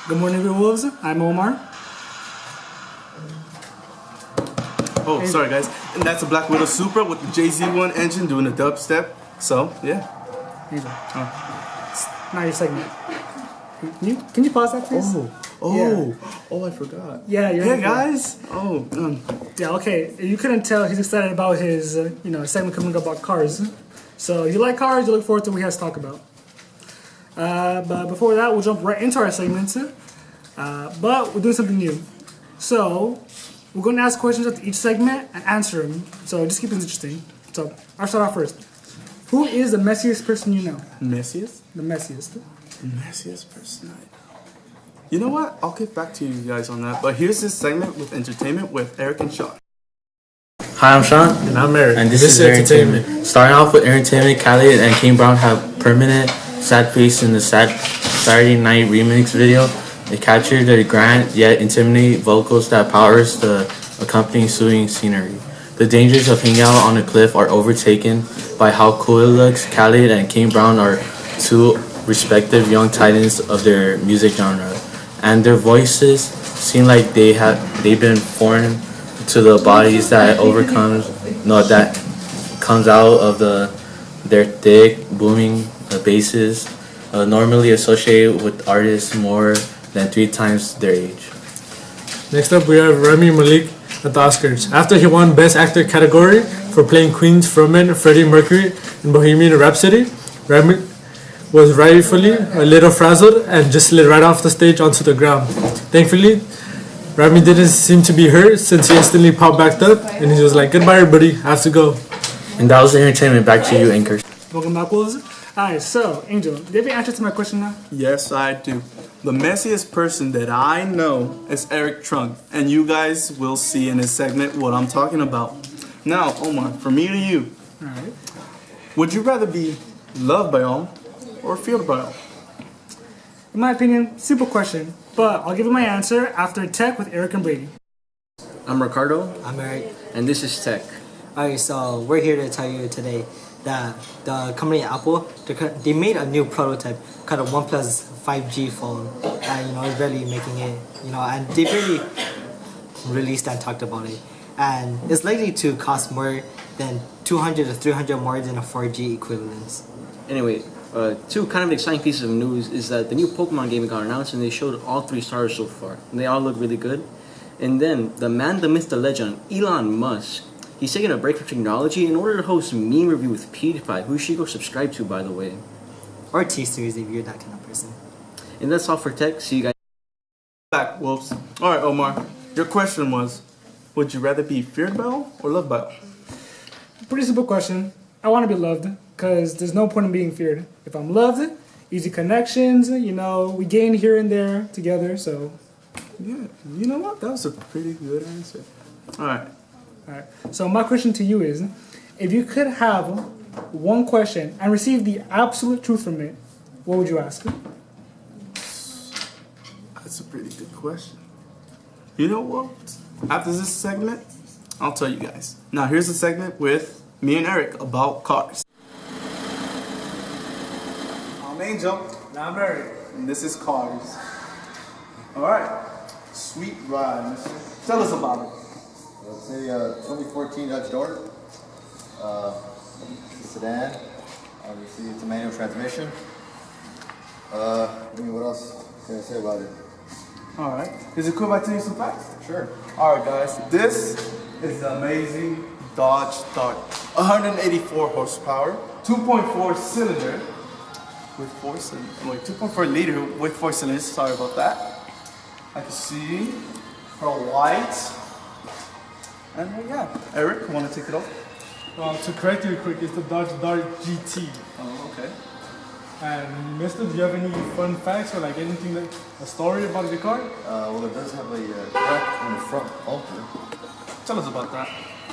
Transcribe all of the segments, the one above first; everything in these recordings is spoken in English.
Good morning, Wolves. I'm Omar. Oh, sorry guys. And that's a Black Widow Supra with the JZ1 engine doing a dubstep. So, yeah. Here you go. Now your segment. Can you pause that, please? Oh, I forgot. Yeah, you're Hey guys. Yeah, okay. You couldn't tell he's excited about his, segment coming up about cars. So if you like cars, you look forward to what he has to talk about. But before that, we'll jump right into our segments. But we're doing something new. So we're going to ask questions at each segment and answer them. So just keep it interesting. So I'll start off first. Who is the messiest person you know? Messiest? The messiest. The messiest person I know. You know what? I'll get back to you guys on that. But here's this segment with entertainment with Eric and Sean. Hi, I'm Sean. And I'm Eric. And this is Entertainment. Starting off with Entertainment, Khaled and King Brown have permanent sad face in the Saturday Night Remix video. They captured the grand yet intimidating vocals that powers the accompanying soothing scenery. The dangers of hanging out on a cliff are overtaken by how cool it looks. Khaled and King Brown are two respective young titans of their music genre, and their voices seem like they've been foreign to the bodies that comes out of their thick booming basses, normally associated with artists more than 3 times their age. Next up, we have Rami Malek at the Oscars. After he won Best Actor category for playing Queen's frontman Freddie Mercury in Bohemian Rhapsody, Rami was rightfully a little frazzled and just slid right off the stage onto the ground. Thankfully, Rami didn't seem to be hurt since he instantly popped back up and he was like, "Goodbye, everybody, I have to go." And that was the Entertainment. Back to you, anchors. Welcome back, Wolves. Alright, so, Angel, do you have an answer to my question now? Yes, I do. The messiest person that I know is Eric Trunk, and you guys will see in this segment what I'm talking about. Now, Omar, from me to you. Alright. Would you rather be loved by all or feared by all? In my opinion, simple question, but I'll give you my answer after Tech with Eric and Brady. I'm Ricardo, I'm Eric. and this is Tech. Alright, so we're here to tell you today that the company Apple, they made a new prototype called a OnePlus 5G phone, and it's really making it, and they really released and talked about it, and it's likely to cost more than 200 to 300 more than a 4G equivalent. Anyway, two kind of exciting pieces of news is that the new Pokemon game got announced and they showed all 3 starters so far. And they all look really good. And then the man, the myth, the legend, Elon Musk, he's taking a break from technology in order to host Meme Review with PewDiePie, who you should go subscribe to, by the way. Or T-Series if you're that kind of person. And that's all for Tech. See you guys. Back, Wolves. Alright, Omar. Your question was, would you rather be feared by all or loved by all? Pretty simple question. I want to be loved, because there's no point in being feared. If I'm loved, easy connections, we gain here and there together, so. Yeah, you know what? That was a pretty good answer. Alright. Alright, so my question to you is, if you could have one question and receive the absolute truth from it, what would you ask? That's a pretty good question. You know what? After this segment, I'll tell you guys. Now here's a segment with me and Eric about cars. I'm Angel. And I'm Eric. And this is Cars. Alright. Sweet ride, mister. Tell us about it. It's a 2014 Dodge Dart. It's a sedan. Obviously, it's a manual transmission. What else can I say about it? Alright. Is it cool if I tell you some facts? Sure. Alright, guys. This is the amazing Dodge Dart. 184 horsepower, 2.4 cylinder with 2.4 liter with 4 cylinders. Sorry about that. I can see her white. And yeah, Eric, want to take it off? To correct you quick, it's the Dodge Dart GT. Oh, okay. And mister, do you have any fun facts or anything, a story about the car? Well, it does have a crack in the front bumper. Tell us about that.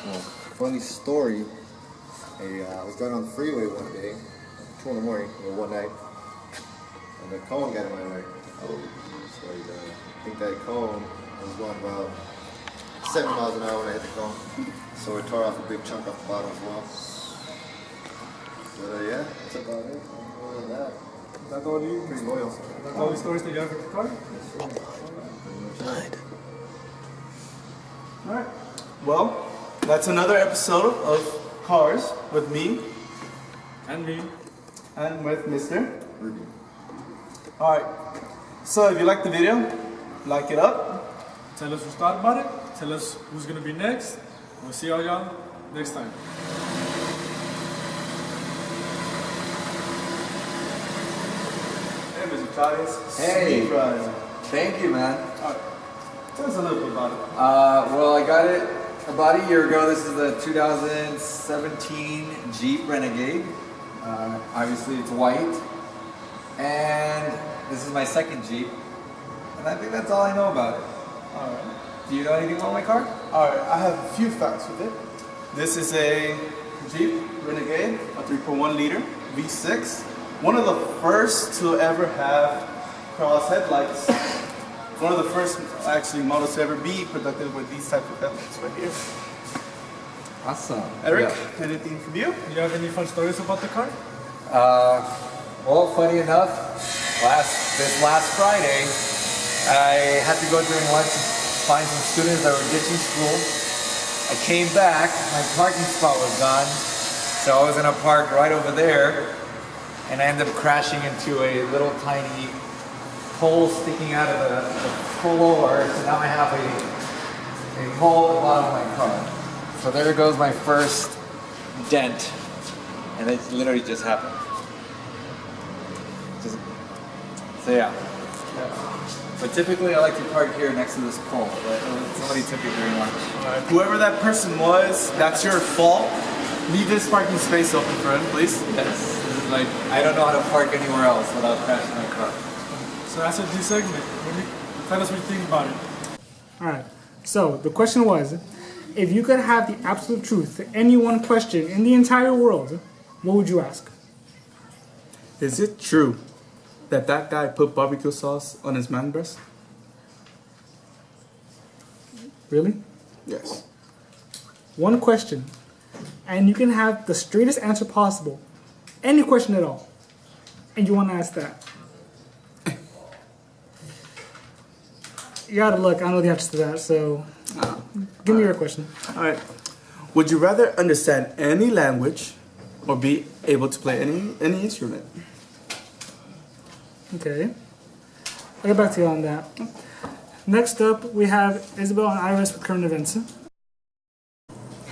Well, funny story. I was driving on the freeway one day, 2 in the morning, one night, and the cone got in my way. So I think that cone was going about 7 miles an hour when I hit the cone. So it tore off a big chunk off the bottom as well. But yeah, that's about it. Other than that, That's all you? Pretty loyal. That's all the stories that you have with the car? Alright. Well, that's another episode of Cars with me And me. and with Mr. Alright. So if you liked the video, like it up. Tell us what you thought about it. Tell us who's gonna be next. We'll see all y'all next time. Hey, Mr. Chavez. Hey. Speed run. Thank you, man. Alright. Tell us a little bit about it. Well, I got it about a year ago. This is the 2017 Jeep Renegade. Obviously, it's white. And this is my second Jeep. And I think that's all I know about it. Alright. Do you know anything about my car? Alright, I have a few facts with it. This is a Jeep Renegade, a 3.1 liter V6. One of the first to ever have cross headlights. One of the first actually models to ever be produced with these type of headlights right here. Awesome. Eric, Yeah. anything from you? Do you have any fun stories about the car? Well, funny enough, this last Friday, I had to go during lunch to find some students that were ditching school. I came back, my parking spot was gone, so I was gonna park right over there, and I ended up crashing into a little tiny hole sticking out of the floor, so now I have a hole at the bottom of my car. So there goes my first dent, and it literally just happened. So yeah. But typically I like to park here next to this pole, but somebody took it during lunch. Alright, whoever that person was, that's your fault. Leave this parking space open for him, please. Yes. This is like, I don't know how to park anywhere else without crashing my car. So that's a G segment. Tell us what you think about it. Alright, so the question was, if you could have the absolute truth to any one question in the entire world, what would you ask? Is it true that that guy put barbecue sauce on his man breast? Really? Yes. One question, and you can have the straightest answer possible. Any question at all. And you want to ask that. You gotta look, I know the answer to that, so give me your question. Alright. Would you rather understand any language or be able to play any instrument? Okay. I'll get back to you on that. Next up, we have Isabel and Iris with current events.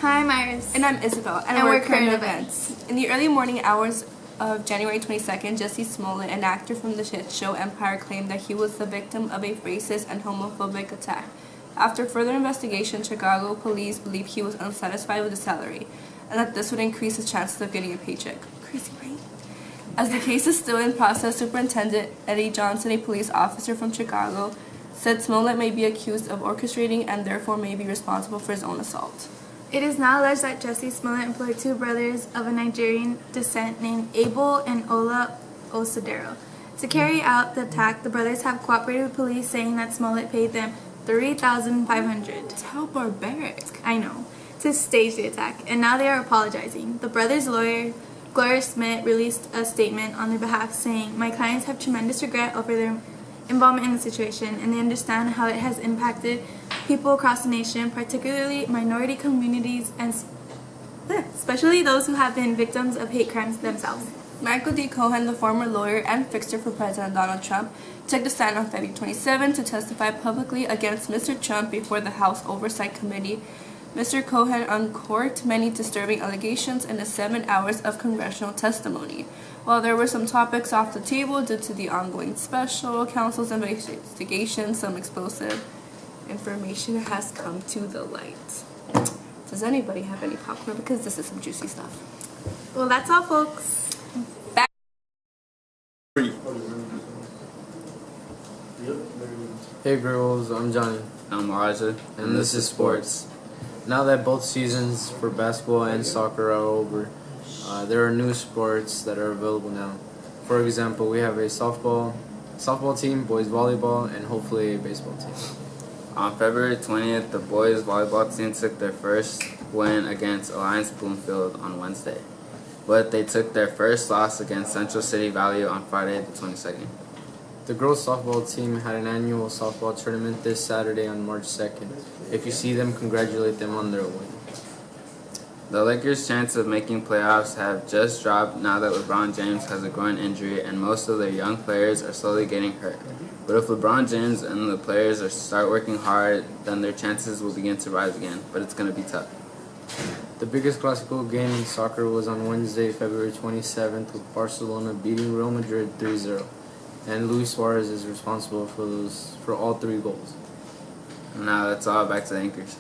Hi, I'm Iris. And I'm Isabel, and we're current events. In the early morning hours of January 22nd, Jesse Smollett, an actor from the hit show Empire, claimed that he was the victim of a racist and homophobic attack. After further investigation, Chicago police believe he was unsatisfied with his salary, and that this would increase his chances of getting a paycheck. Crazy, right? As the case is still in process, Superintendent Eddie Johnson, a police officer from Chicago, said Smollett may be accused of orchestrating and therefore may be responsible for his own assault. It is now alleged that Jesse Smollett employed two brothers of a Nigerian descent named Abel and Ola Osadero. To carry out the attack, the brothers have cooperated with police, saying that Smollett paid them $3,500. How barbaric. I know. To stage the attack, and now they are apologizing. The brothers' lawyer, Gloria Smith, released a statement on their behalf saying, "My clients have tremendous regret over their involvement in the situation, and they understand how it has impacted people across the nation, particularly minority communities, and especially those who have been victims of hate crimes themselves." Michael D. Cohen, the former lawyer and fixer for President Donald Trump, took the stand on February 27 to testify publicly against Mr. Trump before the House Oversight Committee. Mr. Cohen uncorked many disturbing allegations in the 7 hours of congressional testimony. While there were some topics off the table due to the ongoing special counsel's investigation, some explosive information has come to the light. Does anybody have any popcorn? Because this is some juicy stuff. Well, that's all, folks. Hey girls, I'm Johnny. I'm Isaac. And this is sports. Now that both seasons for basketball and soccer are over, there are new sports that are available now. For example, we have a softball team, boys volleyball, and hopefully a baseball team. On February 20th, the boys volleyball team took their first win against Alliance Bloomfield on Wednesday. but they took their first loss against Central City Valley on Friday the 22nd. The girls softball team had an annual softball tournament this Saturday on March 2nd. If you see them, congratulate them on their win. The Lakers' chance of making playoffs have just dropped now that LeBron James has a groin injury and most of their young players are slowly getting hurt. But if LeBron James and the players start working hard, then their chances will begin to rise again, but it's going to be tough. The biggest classical game in soccer was on Wednesday, February 27th, with Barcelona beating Real Madrid 3-0. And Luis Suarez is responsible for all 3 goals. Now that's all, back to the anchors.